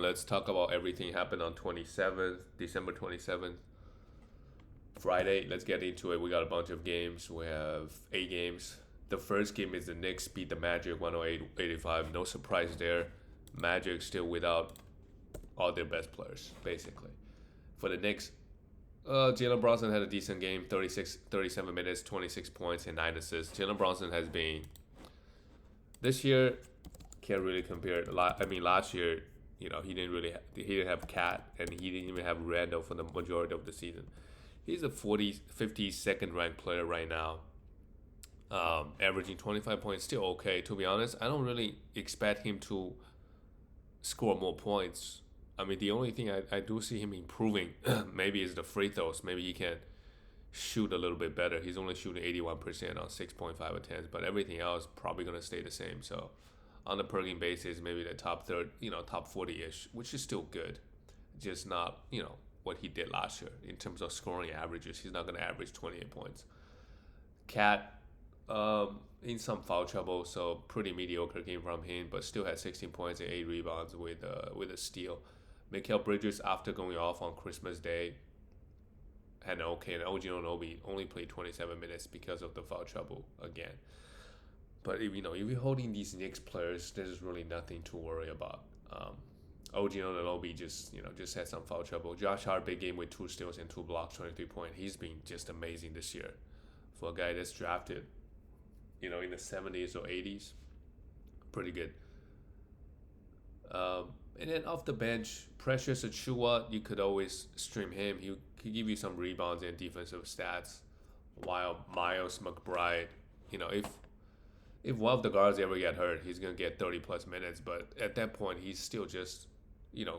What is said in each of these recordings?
let's talk about everything happened on 27th, December 27th, Friday. Let's get into it. We got a bunch of games. We have 8 games. The first game is the Knicks beat the Magic 108-85. No surprise there. Magic still without all their best players, basically. For the Knicks, Jaylen Brown had a decent game, 37 minutes, 26 points, and 9 assists. Jaylen Brown has been, this year, can't really compare it. Last year, he didn't have Cat, and he didn't even have Randall for the majority of the season. He's a 52nd ranked player right now, averaging 25 points, still okay. To be honest, I don't really expect him to score more points. I mean, the only thing I do see him improving maybe is the free throws. Maybe he can shoot a little bit better. He's only shooting 81% on 6.5 attempts, but everything else probably going to stay the same. So on a per game basis, maybe the top 40-ish, which is still good. Just not, what he did last year in terms of scoring averages. He's not going to average 28 points. Cat, in some foul trouble, so pretty mediocre game from him, but still had 16 points and 8 rebounds with a steal. Mikal Bridges, after going off on Christmas Day, had an okay, and OG Anunoby only played 27 minutes because of the foul trouble again. But if you're holding these Knicks players, there's really nothing to worry about. OG Anunoby just had some foul trouble. Josh Hart, big game with 2 steals and 2 blocks, 23 points. He's been just amazing this year for a guy that's drafted, in the 70s or 80s. Pretty good. And then off the bench, Precious Achiuwa, you could always stream him. He could give you some rebounds and defensive stats. While Miles McBride, if one of the guards ever get hurt, he's going to get 30 plus minutes. But at that point, he's still just,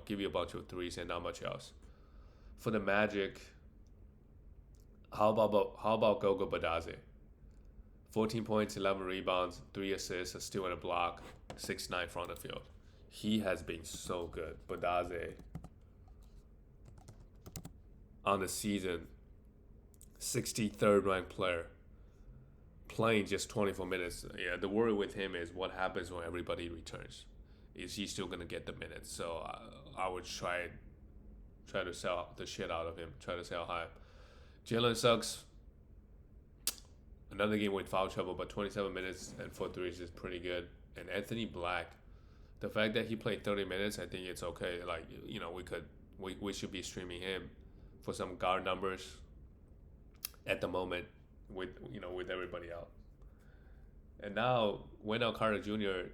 give you a bunch of threes and not much else. For the Magic, how about Gogo Badaze? 14 points, 11 rebounds, 3 assists, a steal and a block, 6'9" from the field. He has been so good. Badaze on the season, 63rd ranked player, playing just 24 minutes. Yeah, the worry with him is what happens when everybody returns. Is he still going to get the minutes? So I would try to sell the shit out of him, try to sell high. Jalen Suggs, another game with foul trouble, but 27 minutes and 4 threes is pretty good. And Anthony Black, the fact that he played 30 minutes, I think it's okay. Like, we should be streaming him for some guard numbers at the moment with everybody out. And now Wendell Carter Jr.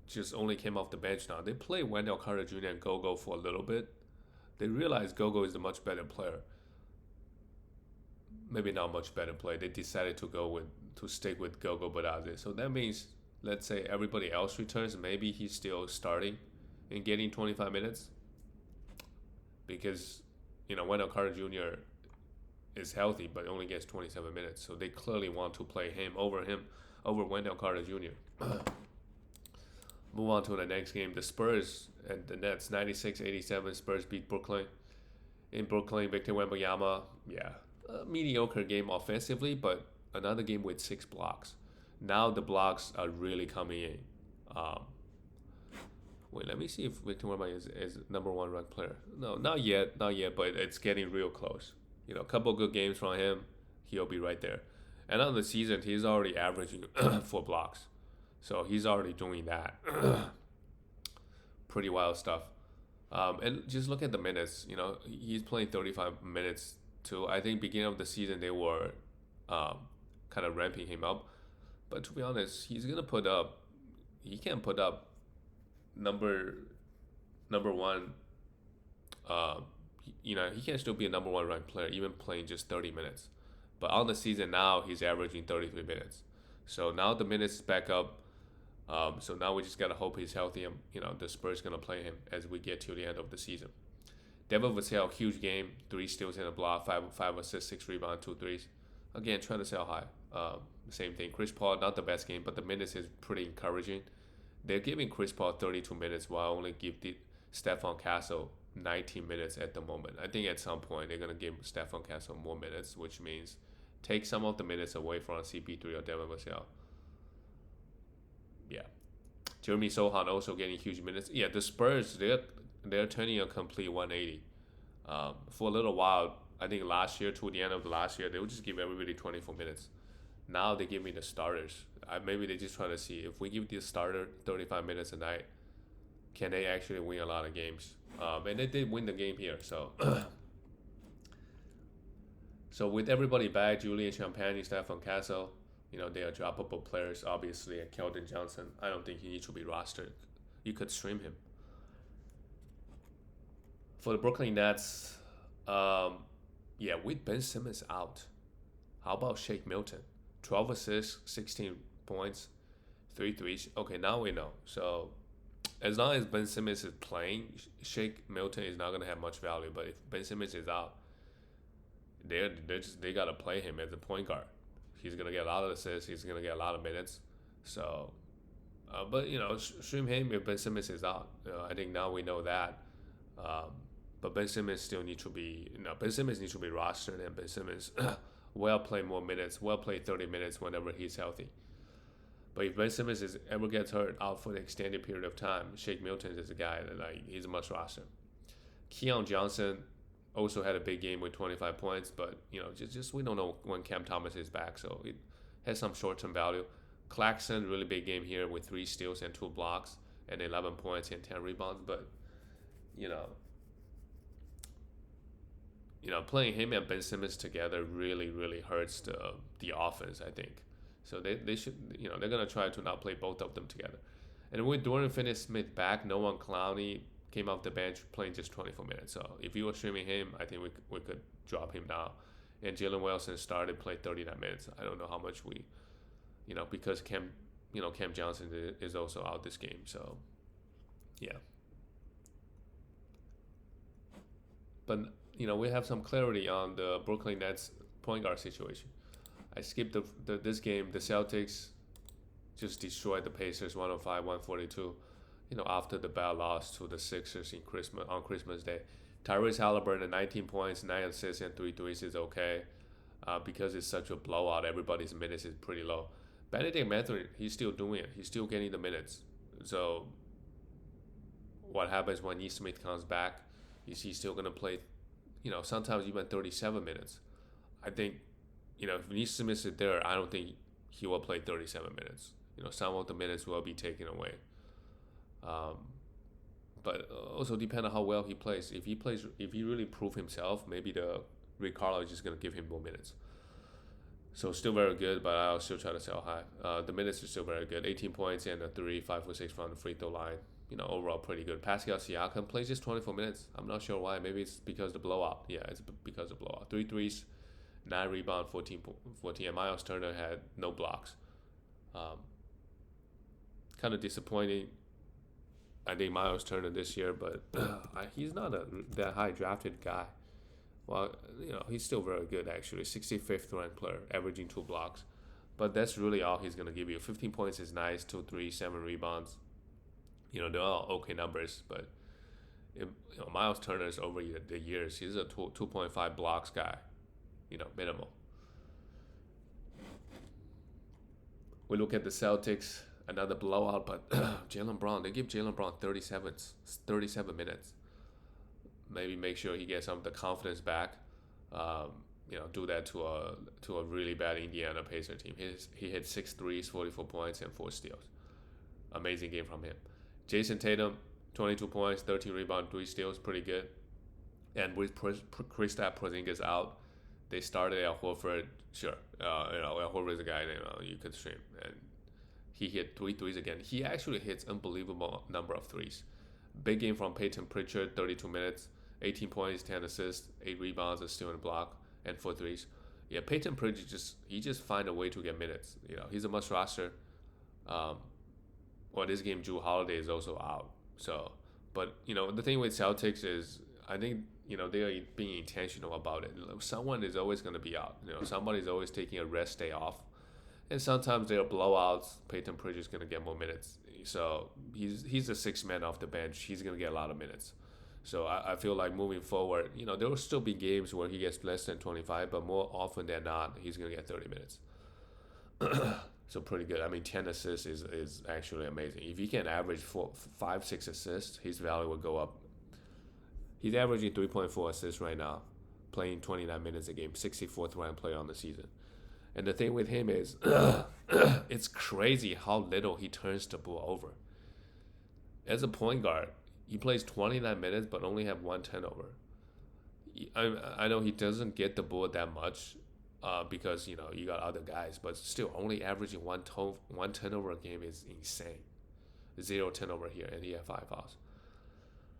just only came off the bench now. They play Wendell Carter Jr. and Gogo for a little bit. They realize Gogo is a much better player. Maybe not much better player. They decided to stick with Gogo Badaze. So that means, let's say everybody else returns, maybe he's still starting and getting 25 minutes. Because, Wendell Carter Jr. is healthy but only gets 27 minutes. So they clearly want to play him over Wendell Carter Jr. Move on to the next game. The Spurs and the Nets, 96-87. Spurs beat Brooklyn. In Brooklyn, Victor Wembanyama, a mediocre game offensively, but another game with 6 blocks. Now the blocks are really coming in. Wait, let me see if Victor Wembanyama is number 1 ranked player. No, not yet, but it's getting real close. A couple good games from him, he'll be right there. And on the season, he's already averaging 4 blocks. So he's already doing that. Pretty wild stuff. And just look at the minutes. He's playing 35 minutes too. I think beginning of the season, they were kind of ramping him up. But to be honest, he can put up number 1. He can still be a number 1 ranked player, even playing just 30 minutes. But on the season now, he's averaging 33 minutes. So now the minutes is back up. So now we just gotta hope he's healthy, and the Spurs gonna play him as we get to the end of the season. Devin Vassell, huge game, 3 steals and a block, 5 assists, 6 rebounds, 2 threes. Again, trying to sell high. Same thing. Chris Paul, not the best game, but the minutes is pretty encouraging. They're giving Chris Paul 32 minutes while only give Stephon Castle 19 minutes at the moment. I think at some point they're gonna give Stephon Castle more minutes, which means take some of the minutes away from CP3 or Devin Vassell. Yeah. Jeremy Sohan also getting huge minutes. Yeah, the Spurs, they're they're turning a complete 180. For a little while, I think last year to the end of the last year, they would just give everybody 24 minutes. Now they give me the starters. Maybe they just try to see if we give the starter 35 minutes a night, can they actually win a lot of games? And they did win the game here. So, so with everybody back, Julian Champagne, Stefan Castle, they are droppable players. Obviously, and Keldon Johnson, I don't think he needs to be rostered. You could stream him. For the Brooklyn Nets, yeah, with Ben Simmons out, how about Shake Milton? 12 assists, 16 points, 3 threes. Okay, now we know. So as long as Ben Simmons is playing, Shake Milton is not going to have much value. But if Ben Simmons is out, they got to play him as a point guard. He's going to get a lot of assists. He's going to get a lot of minutes. So, but stream him if Ben Simmons is out. I think now we know that. But Ben Simmons still need to be, Ben Simmons needs to be rostered, and Ben Simmons will play more minutes, will play 30 minutes whenever he's healthy. But if Ben Simmons ever gets hurt out for an extended period of time, Shake Milton is a guy that he's a must roster. Keon Johnson also had a big game with 25 points, but just we don't know when Cam Thomas is back, so it has some short-term value. Claxton, really big game here with 3 steals and 2 blocks and 11 points and 10 rebounds, but playing him and Ben Simmons together really, really hurts the offense, I think. So they should, they're going to try to not play both of them together. And with Dorian Finney-Smith back, Noah Clowney came off the bench playing just 24 minutes. So if you were streaming him, I think we could drop him now. And Jalen Wilson started, played 39 minutes. I don't know how much we, because Cam Johnson is also out this game. So, yeah. But we have some clarity on the Brooklyn Nets point guard situation. I skipped this game. The Celtics just destroyed the Pacers 105-142. After the bad loss to the Sixers on Christmas Day. Tyrese Halliburton 19 points, 9 assists, and 3 threes is okay. Because it's such a blowout, everybody's minutes is pretty low. Benedict Mathurin, he's still doing it. He's still getting the minutes. So what happens when Nesmith comes back? Is he still gonna play? Sometimes even 37 minutes. I think, if Nesmith is there, I don't think he will play 37 minutes. Some of the minutes will be taken away. But also depend on how well he plays. If he really prove himself, maybe the Rick Carlisle is just gonna give him more minutes. So still very good, but I'll still try to sell high. The minutes are still very good. 18 points and a 3, 5 for 6 from the free throw line. Overall pretty good. Pascal Siakam plays just 24 minutes. I'm not sure why. Maybe it's because of the blowout. Yeah, it's because of the blowout. 3 threes, 9 rebounds, 14. And Miles Turner had no blocks. Kind of disappointing. I think Miles Turner this year, but he's not that high drafted guy. Well, he's still very good actually. 65th ranked player, averaging 2 blocks. But that's really all he's going to give you. 15 points is nice, 2 3, 7 rebounds. They're all okay numbers, but Miles Turner is over the years. He's a 2.5 blocks guy, minimal. We look at the Celtics, another blowout, but Jaylen Brown, they give Jaylen Brown 37 minutes. Maybe make sure he gets some of the confidence back. Do that to a really bad Indiana Pacers team. He hit 6 threes, 44 points, and 4 steals. Amazing game from him. Jason Tatum, 22 points, 13 rebounds, 3 steals, pretty good. And with Kristaps Porzingis out, they started Al Horford. Sure, Al Horford is a guy you could stream, and he hit 3 threes again. He actually hits unbelievable number of threes. Big game from Peyton Pritchard, 32 minutes, 18 points, 10 assists, 8 rebounds, a steal and a block, and 4 threes. Yeah, Peyton Pritchard just find a way to get minutes. He's a must roster. This game, Jrue Holiday is also out. So, but the thing with Celtics is, I think they are being intentional about it. Someone is always going to be out. Somebody's always taking a rest day off, and sometimes there are blowouts. Peyton Pritchard is going to get more minutes. So he's the 6th man off the bench. He's going to get a lot of minutes. So I feel like moving forward, there will still be games where he gets less than 25, but more often than not, he's going to get 30 minutes. So pretty good. I mean, 10 assists is actually amazing. If he can average 5, 6 assists, his value will go up He's averaging 3.4 assists right now, playing 29 minutes a game, 64th ranked player on the season. And the thing with him is, it's crazy how little he turns the ball over. As a point guard, he plays 29 minutes but only have one turnover. I know he doesn't get the ball that much because you got other guys, but still only averaging one turnover a game is insane. 0 turnover here, and he had 5 fouls.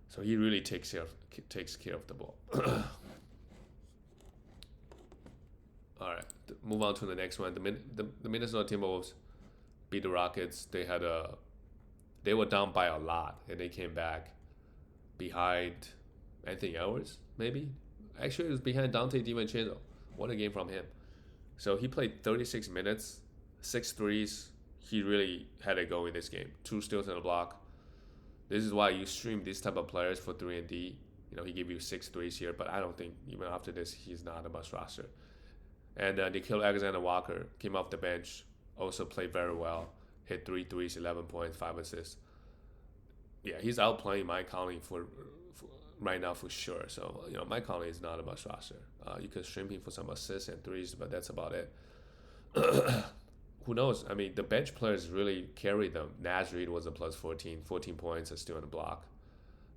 So he really takes care of the ball. All right, move on to the next one. The Minnesota Timberwolves beat the Rockets. They were down by a lot, and they came back behind Anthony Edwards, maybe. Actually, it was behind Dante DiVincenzo. What a game from him. So he played 36 minutes, 6 threes. He really had it go in this game. 2 steals and a block. This is why you stream these type of players for 3 and D. He gave you 6 threes here, but I don't think even after this he's not a must roster. And Nickeil Alexander-Walker came off the bench, also played very well. Hit 3 threes, 11 points, 5 assists. Yeah, he's outplaying Mike Conley for right now for sure. So Mike Conley is not a must roster. You could stream him for some assists and threes, but that's about it. Who knows? I mean, the bench players really carried them. Naz Reid was a plus 14 points, and still on the block.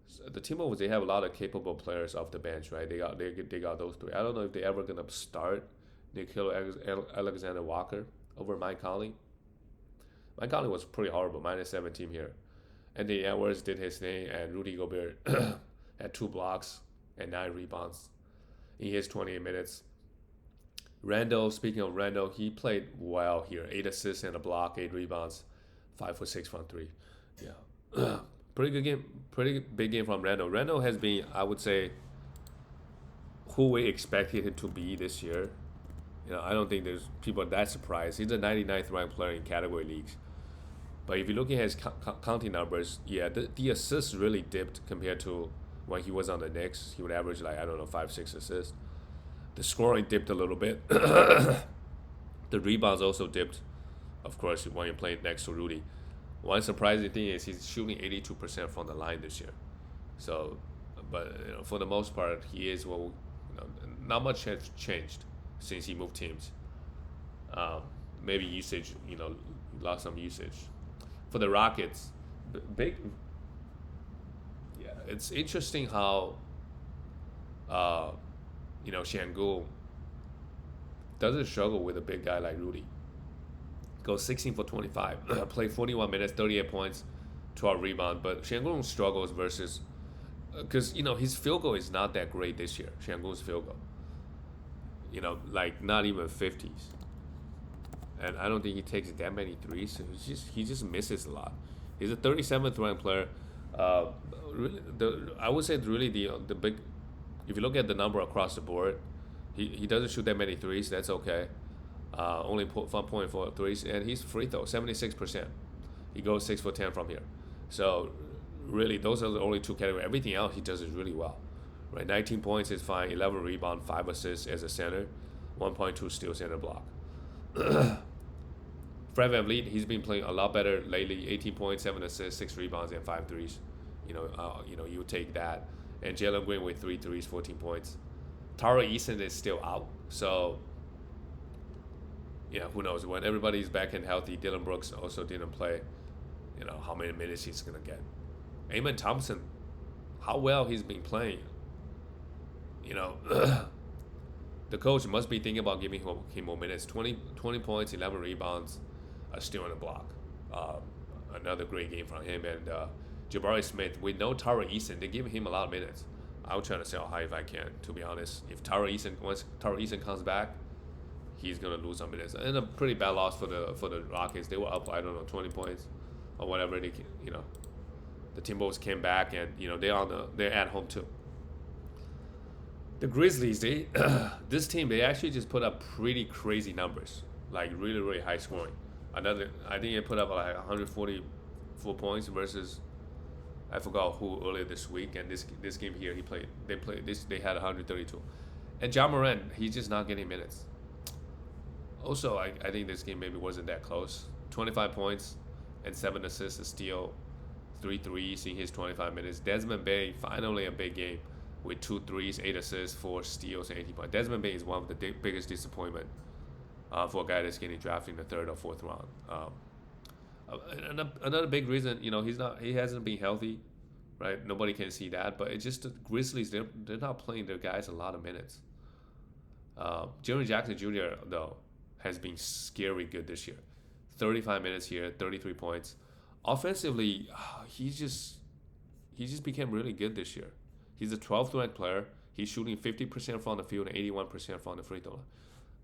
So the Timberwolves, they have a lot of capable players off the bench, right? They got those 3. I don't know if they're ever gonna start Nickeil Alexander-Walker over Mike Conley. Mike Conley was pretty horrible, -17 here. Anthony Edwards did his thing, and Rudy Gobert had 2 blocks and 9 rebounds in his 28 minutes. Randall, speaking of Randall, he played well here. 8 assists and a block, 8 rebounds, 5 for 6 from 3. Yeah. Pretty good game. Pretty big game from Randall. Randall has been, I would say, who we expected him to be this year. I don't think there's people that surprised. He's the 99th ranked player in category leagues. But if you look at his counting numbers, yeah, the assists really dipped compared to when he was on the Knicks. He would average 5-6 assists. The scoring dipped a little bit. The rebounds also dipped, of course, when you're playing next to Rudy. One surprising thing is he's shooting 82% from the line this year. So, but for the most part, he is not much has changed since he moved teams. Maybe usage, lost some usage. For the Rockets, it's interesting how Şengün doesn't struggle with a big guy like Rudy. Goes 16 for 25, played 41 minutes, 38 points, 12 rebounds. But Şengün struggles versus because his field goal is not that great this year. Şengün's field goal, not even 50s. And I don't think he takes that many threes. So he just misses a lot. He's a 37th ranked player. I would say really the big. If you look at the number across the board, he doesn't shoot that many threes. That's okay. Only 1.4 threes, and he's free throw 76%. He goes 6 for 10 from here. So really, those are the only 2 categories. Everything else he does is really well. Right, 19 points is fine. 11 rebound, 5 assists as a center, 1.2 steals and a block. Fred VanVleet, he's been playing a lot better lately. 18 points, 7 assists, 6 rebounds, and 5 threes. You take that. And Jalen Green with 3 threes, 14 points. Tara Eason is still out, so who knows? When everybody's back and healthy, Dylan Brooks also didn't play. How many minutes he's gonna get. Amen Thompson, how well he's been playing. The coach must be thinking about giving him more minutes. 20 points, 11 rebounds, still on the block. Another great game from him. And Jabari Smith, with no Tara Eason, they give him a lot of minutes. I'll try to sell high if I can, to be honest. Once Tara Eason comes back, he's gonna lose some minutes. And a pretty bad loss for the Rockets. They were up, 20 points or whatever. The Timberwolves came back, and they're at home too. The Grizzlies, this team, they actually just put up pretty crazy numbers, really, really high scoring. I think they put up 144 points versus, I forgot who earlier this week, and this game here they had 132. And Ja Morant, he's just not getting minutes. Also, I think this game maybe wasn't that close. 25 points and 7 assists, a steal, 3 threes in his 25 minutes. Desmond Bane, finally a big game. with 2 threes, 8 assists, 4 steals, and 18 points. Desmond Bain is one of the biggest disappointment for a guy that's getting drafted in the third or fourth round. Another big reason, he hasn't been healthy, right? Nobody can see that, but it's just the Grizzlies. They're not playing their guys a lot of minutes. Jaren Jackson Jr. though has been scary good this year. 35 minutes here, 33 points. Offensively, he just became really good this year. He's a 12th ranked player. He's shooting 50% from the field and 81% from the free throw line.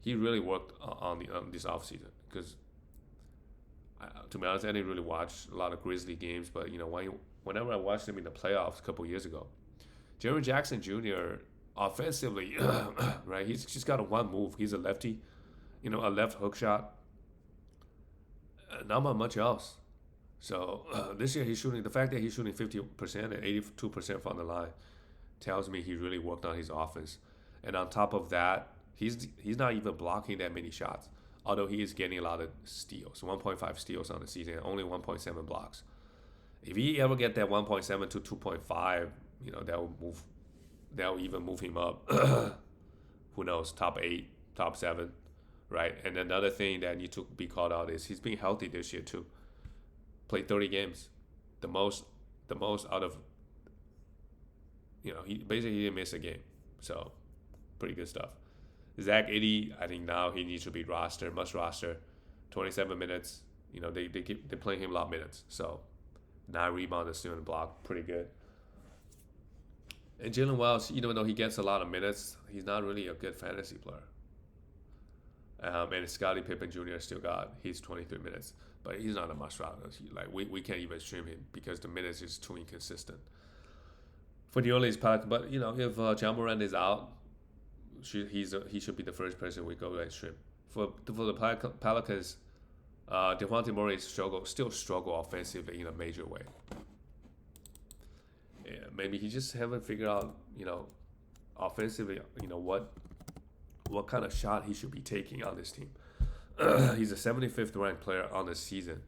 He really worked on this offseason because, to be honest, I didn't really watch a lot of Grizzly games, but whenever I watched him in the playoffs a couple years ago, Jaren Jackson Jr. offensively, right? He's just got a one move. He's a lefty, a left hook shot. Not much else. So this year the fact that he's shooting 50% and 82% from the line tells me he really worked on his offense. And on top of that, he's not even blocking that many shots, although he is getting a lot of steals, 1.5 steals on the season, only 1.7 blocks. If he ever get that 1.7 to 2.5, that will even move him up. Who knows? Top 8, top 7, right? And another thing that need to be called out is he's been healthy this year too. Played 30 games, the most out of. He basically didn't miss a game, so pretty good stuff. Zach Edey, I think now he needs to be must roster, 27 minutes. They're playing him a lot of minutes, so 9 rebounds, a steal and block, pretty good. And Jalen Wells, even though he gets a lot of minutes, he's not really a good fantasy player. And Scottie Pippen Jr. still got his 23 minutes, but he's not a must roster. We can't even stream him because the minutes is too inconsistent. For New Orleans Pelicans, but if John Morant is out, he should be the first person we go and stream. For the Pelicans, Dejounte Murray still struggle offensively in a major way. Yeah, maybe he just haven't figured out, offensively, what kind of shot he should be taking on this team. He's a 75th ranked player on the season,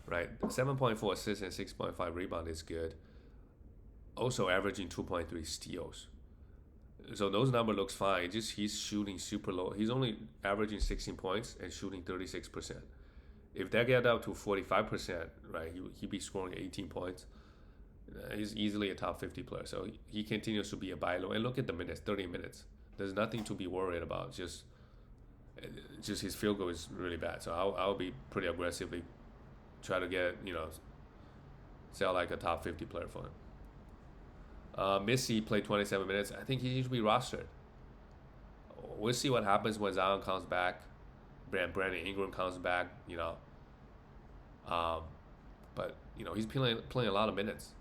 right? 7.4 assists and 6.5 rebound is good. Also averaging 2.3 steals. So those numbers looks fine. Just he's shooting super low. He's only averaging 16 points and shooting 36%. If that get up to 45%, right, he'd be scoring 18 points. He's easily a top 50 player. So he continues to be a buy low. And look at the minutes, 30 minutes. There's nothing to be worried about. Just his field goal is really bad. So I'll be pretty aggressively try to get, sell like a top 50 player for him. Missy played 27 minutes. I think he needs to be rostered. We'll see what happens when Zion comes back. Brandon Ingram comes back, but he's playing a lot of minutes.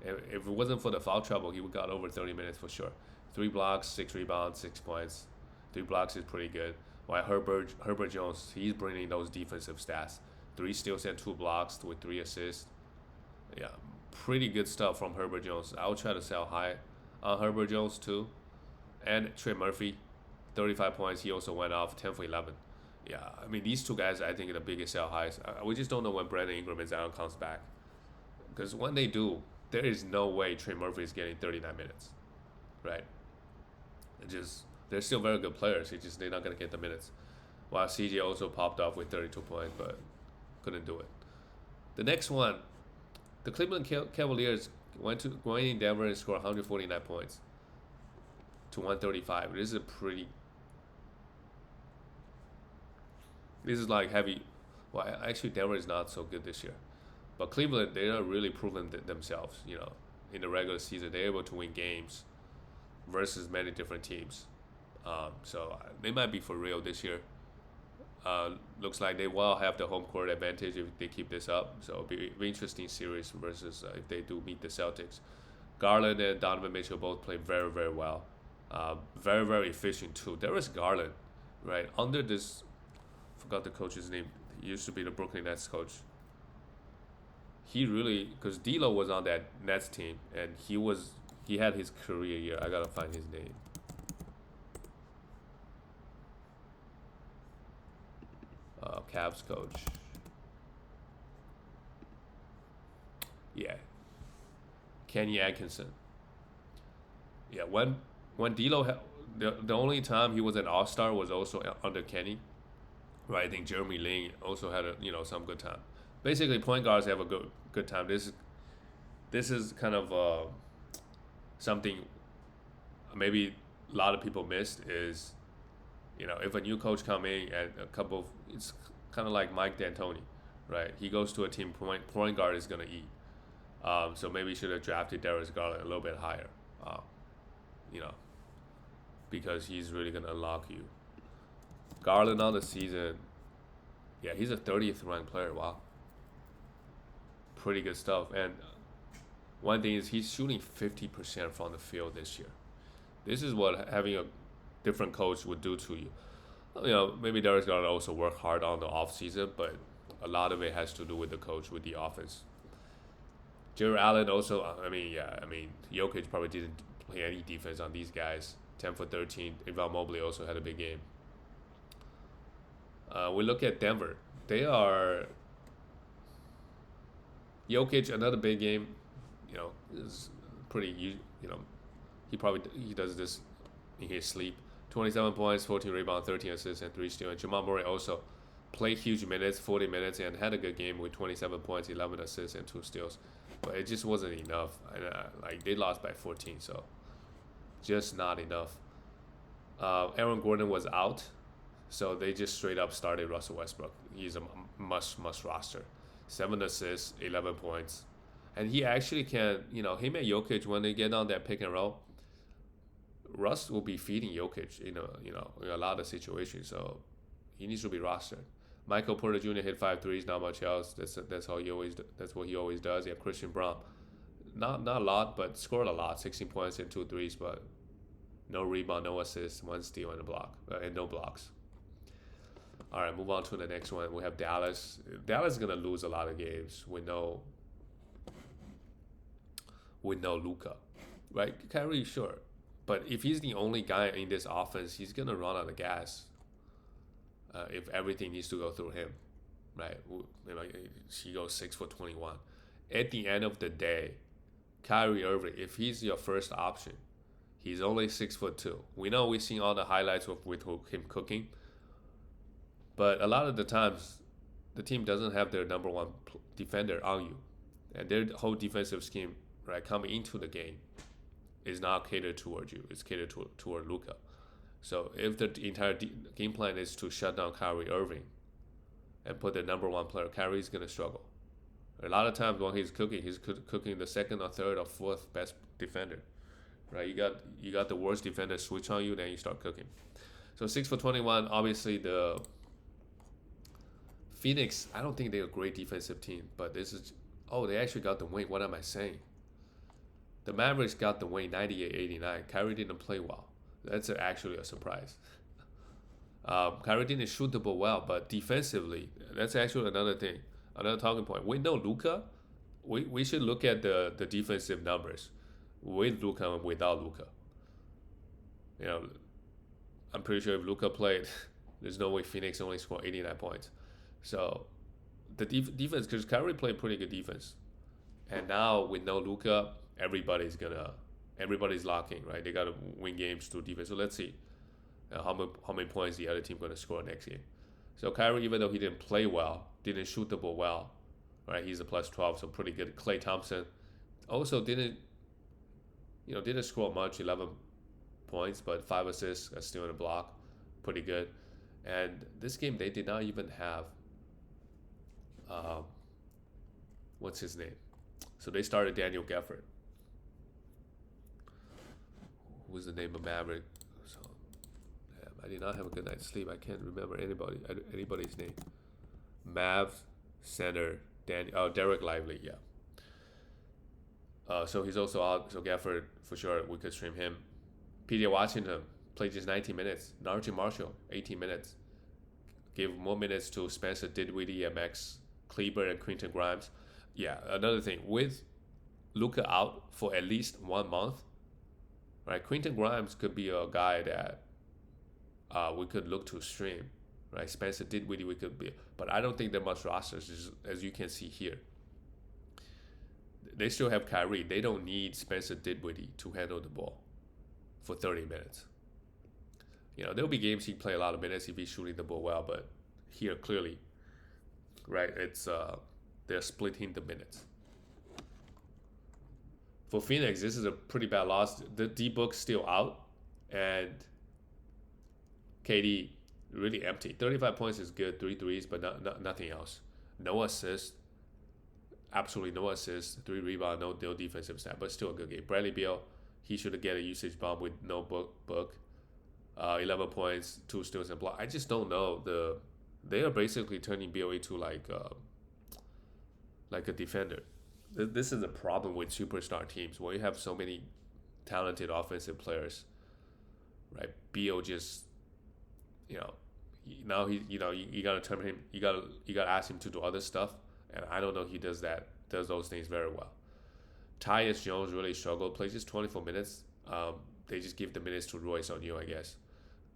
If it wasn't for the foul trouble, he would got over 30 minutes for sure. 3 blocks, 6 rebounds, 6 points. 3 blocks is pretty good. While Herbert Jones, he's bringing those defensive stats. 3 steals and 2 blocks with 3 assists. Yeah, pretty good stuff from Herbert Jones. I'll try to sell high on Herbert Jones too. And Trey Murphy, 35 points. He also went off 10 for 11. Yeah, I mean, these two guys I think are the biggest sell highs. We just don't know when Brandon Ingram and Zion comes back. Because when they do, there is no way Trey Murphy is getting 39 minutes. Right? They're still very good players. They're not going to get the minutes. While CJ also popped off with 32 points, but couldn't do it. The next one, the Cleveland Cavaliers went in Denver and scored 149 points to 135. This is like heavy. Well, actually, Denver is not so good this year. But Cleveland, they are really proven themselves, in the regular season. They're able to win games versus many different teams. So they might be for real this year. Looks like they will have the home court advantage if they keep this up. So it'll be an interesting series versus if they do meet the Celtics. Garland and Donovan Mitchell both play very, very well. Very, very efficient too. Darius Garland, right, under this, forgot the coach's name. He used to be the Brooklyn Nets coach. He really, because D'Lo was on that Nets team, and he had his career year. I gotta find his name. Cavs coach. Yeah. Kenny Atkinson. Yeah, when the only time he was an All Star was also under Kenny, right? I think Jeremy Lin also had some good time. Basically, point guards have a good time. This is kind of something maybe a lot of people missed is if a new coach come in and it's kind of like Mike D'Antoni, right? He goes to a team point guard is gonna eat. So maybe should have drafted Darius Garland a little bit higher, uh, you know, because he's really gonna unlock you. Garland on the season, yeah, he's a 30th ranked player. Wow, pretty good stuff. And one thing is he's shooting 50% from the field this year. This is what having a different coach would do to you. Maybe Darius Garland also work hard on the off season, but a lot of it has to do with the coach, with the offense. Jared Allen also, Jokic probably didn't play any defense on these guys. 10 for 13. Evan Mobley also had a big game. We look at Denver. They are Jokic, another big game. Is pretty. He does this in his sleep. 27 points, 14 rebounds, 13 assists, and 3 steals. And Jamal Murray also played huge minutes, 40 minutes, and had a good game with 27 points, 11 assists, and 2 steals. But it just wasn't enough. And they lost by 14, so just not enough. Aaron Gordon was out, so they just straight up started Russell Westbrook. He's a must roster. 7 assists, 11 points. And he actually can, him and Jokic, when they get on that pick and roll, Russ will be feeding Jokic in a lot of situations. So he needs to be rostered. Michael Porter Jr. hit 5 threes, not much else. That's what he always does. Yeah, Christian Braun, not a lot, but scored a lot. 16 points and 2 threes, but no rebound, no assists, 1 steal and a block, and no blocks. All right, move on to the next one. We have Dallas. Dallas is gonna lose a lot of games. We know Luka, right? Kyrie, sure, but if he's the only guy in this offense, he's gonna run out of gas. If everything needs to go through him, right? He goes 6 for 21. At the end of the day, Kyrie Irving, if he's your first option, he's only 6'2". We know we've seen all the highlights with him cooking, but a lot of the times, the team doesn't have their number one defender on you, and their whole defensive scheme, right, coming into the game, is not catered towards you. It's catered toward Luka. So if the entire game plan is to shut down Kyrie Irving and put the number one player, Kyrie's gonna struggle. A lot of times when he's cooking the second or third or fourth best defender, right? You got the worst defender switch on you, then you start cooking. So 6 for 21. Obviously the Phoenix, I don't think they're a great defensive team, but they actually got the win. What am I saying? The Mavericks got the win 98-89. Kyrie didn't play well. That's actually a surprise. Kyrie didn't shoot the ball well, but defensively, that's actually another thing, another talking point. We know Luka. We should look at the defensive numbers with Luka and without Luka. I'm pretty sure if Luka played, there's no way Phoenix only scored 89 points. So the defense, because Kyrie played pretty good defense, and now with no Luka, everybody's locking, right? They gotta win games through defense. So let's see how many points the other team gonna score next game. So Kyrie, even though he didn't play well, didn't shoot the ball well, right? He's a plus 12, so pretty good. Klay Thompson also didn't score much, 11 points, but 5 assists, a steal and a block, pretty good. And this game they did not even have what's his name? So they started Daniel Gafford. Who was the name of Maverick? So I did not have a good night's sleep. I can't remember anybody's name. Mavs center Derek Lively, yeah. So he's also out. So Gafford, for sure, we could stream him. PJ Washington played just 19 minutes. Najee Marshall, 18 minutes. Gave more minutes to Spencer Dinwiddie, Max Kleber, and Quentin Grimes. Yeah, another thing. With Luka out for at least 1 month, right? Quentin Grimes could be a guy that we could look to stream, right? Spencer Dinwiddie we could be, but I don't think they're much rosters, as you can see here. They still have Kyrie. They don't need Spencer Dinwiddie to handle the ball. for 30 minutes. There'll be games he play a lot of minutes if he's shooting the ball well, but here clearly, right, it's they're splitting the minutes. For Phoenix, this is a pretty bad loss. The D-Book's still out, and KD really empty. 35 points is good, 3 threes, but nothing else. No assists, absolutely no assists, 3 rebounds, no defensive stat, but still a good game. Bradley Beal, he should get a usage bump with no book. 11 points, 2 steals and block. I just don't know. They are basically turning Beal into like a defender. This is a problem with superstar teams where you have so many talented offensive players, right? Beal just, now you gotta turn him, you gotta ask him to do other stuff, and I don't know he does those things very well. Tyus Jones really struggled, plays just 24 minutes. They just give the minutes to Royce O'Neal, I guess.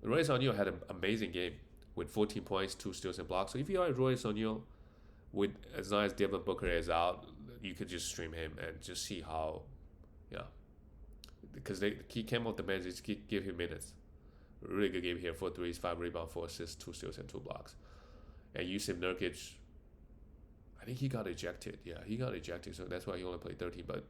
Royce O'Neal had an amazing game with 14 points, 2 steals and blocks. So if you are Royce O'Neal, with as long as Devin Booker is out, you could just stream him and just see how, because he came off the bench, just give him minutes. Really good game here, 4 threes, 5 rebounds, 4 assists, 2 steals and 2 blocks. And Yusuf Nurkic, I think he got ejected. Yeah, he got ejected, so that's why he only played 13. But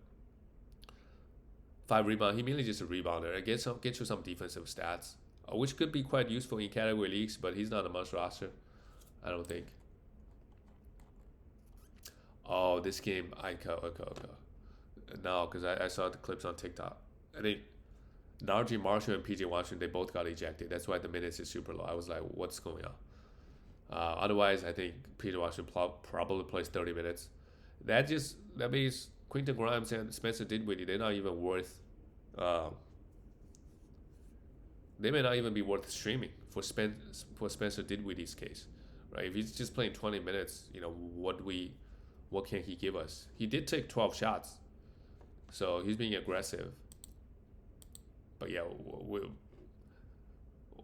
5 rebounds, he mainly just a rebounder. And get you some defensive stats, which could be quite useful in category leagues, but he's not a must roster, I don't think. Oh, this game, okay. No, because I saw the clips on TikTok. I think Najee Marshall and PJ Washington, they both got ejected. That's why the minutes is super low. I was like, what's going on? Otherwise, I think PJ Washington probably plays 30 minutes. That means Quentin Grimes and Spencer Dinwiddie, they're not even worth. They may not even be worth streaming for Spencer Dinwiddie's case, right? If he's just playing 20 minutes, what can he give us? He did take 12 shots, so he's being aggressive. But yeah,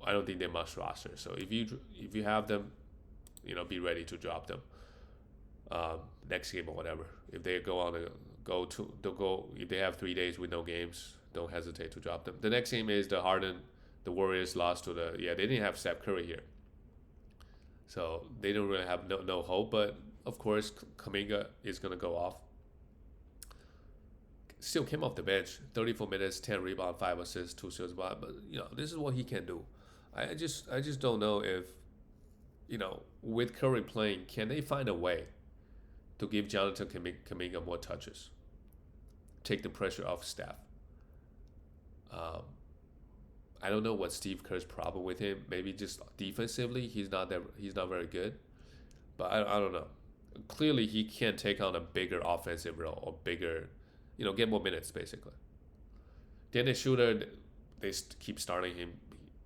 I don't think they must roster. So if you have them, be ready to drop them next game or whatever. If they if they have 3 days with no games, don't hesitate to drop them. The next game is the Warriors lost to they didn't have Steph Curry here, so they don't really have no hope. But of course, Kuminga is gonna go off. Still came off the bench, 34 minutes, 10 rebounds, 5 assists, 2 steals. But this is what he can do. I just don't know if, with Curry playing, can they find a way to give Jonathan Kuminga more touches, take the pressure off Steph. I don't know what Steve Kerr's problem with him. Maybe just defensively, he's not very good. But I don't know. Clearly, he can take on a bigger offensive role or bigger, get more minutes basically. Dennis Schroeder, they keep starting him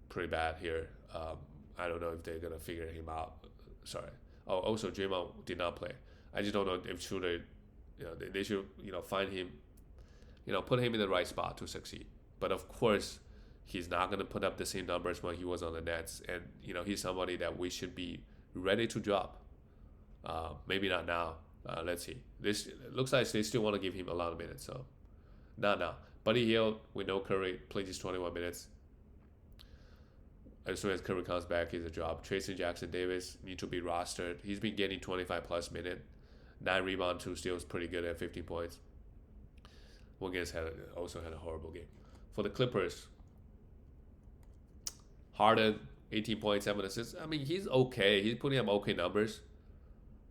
pretty bad here. I don't know if they're gonna figure him out. Sorry. Oh, also Draymond did not play. I just don't know if Schroeder, they should find him, put him in the right spot to succeed. But of course, he's not gonna put up the same numbers when he was on the Nets, and he's somebody that we should be ready to drop. Maybe not now. Let's see. This looks like they still want to give him a lot of minutes, so not now. Buddy Hield, we know Curry played just 21 minutes. As soon as Curry comes back, he's a drop. Tracy Jackson-Davis need to be rostered. He's been getting 25 plus minutes. 9 rebounds, 2 steals, pretty good at 15 points. Wiggins also had a horrible game. For the Clippers, Harden, 18 points, 7 assists. I mean, he's okay. He's putting up okay numbers.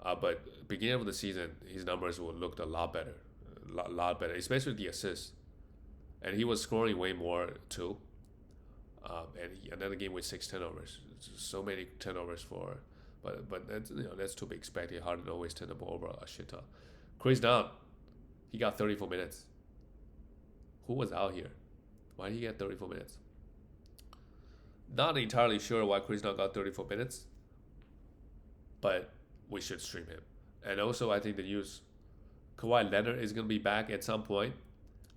But beginning of the season, his numbers looked a lot better, especially the assists. And he was scoring way more too. And another game with 6 turnovers. So many turnovers but that's to be expected. Harden always turned the ball over a shit ton. Chris Dunn, he got 34 minutes. Who was out here? Why did he get 34 minutes? Not entirely sure why Chris Dunn got 34 minutes, but we should stream him. And also, I think the news, Kawhi Leonard is going to be back at some point.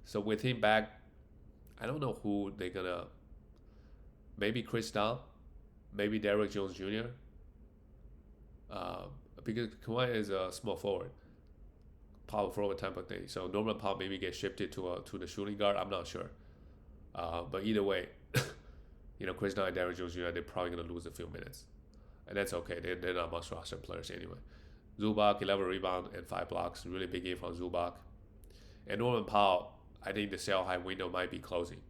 So with him back, I don't know who they're going to, maybe Chris Dunn, maybe Derrick Jones Jr., because Kawhi is a small forward, power forward type of thing. So Norman Powell maybe get shifted to the shooting guard. I'm not sure. But either way, Chris Dunn and Derrick Jones Jr. they're probably gonna lose a few minutes, and that's okay. They're not much roster players anyway. Zubac 11 rebounds and 5 blocks. Really big game from Zubac. And Norman Powell, I think the sell high window might be closing.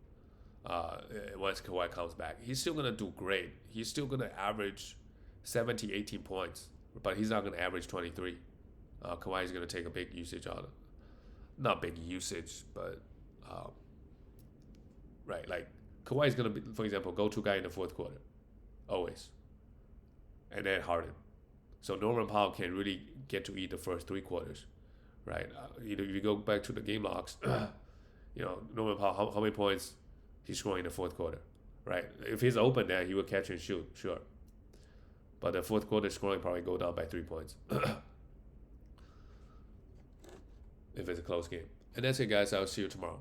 Once Kawhi comes back, he's still gonna do great. He's still gonna average 17, 18 points, but he's not gonna average 23. Kawhi is gonna take a big usage on it. Not big usage, but right, like Kawhi is gonna be, for example, go-to guy in the fourth quarter, always, and then Harden. So Norman Powell can really get to eat the first 3 quarters, right? If you go back to the game logs, Norman Powell, how many points he's scoring in the fourth quarter, right? If he's open there, he will catch and shoot, sure. But the fourth quarter scoring probably go down by 3 points if it's a close game. And that's it, guys. I'll see you tomorrow.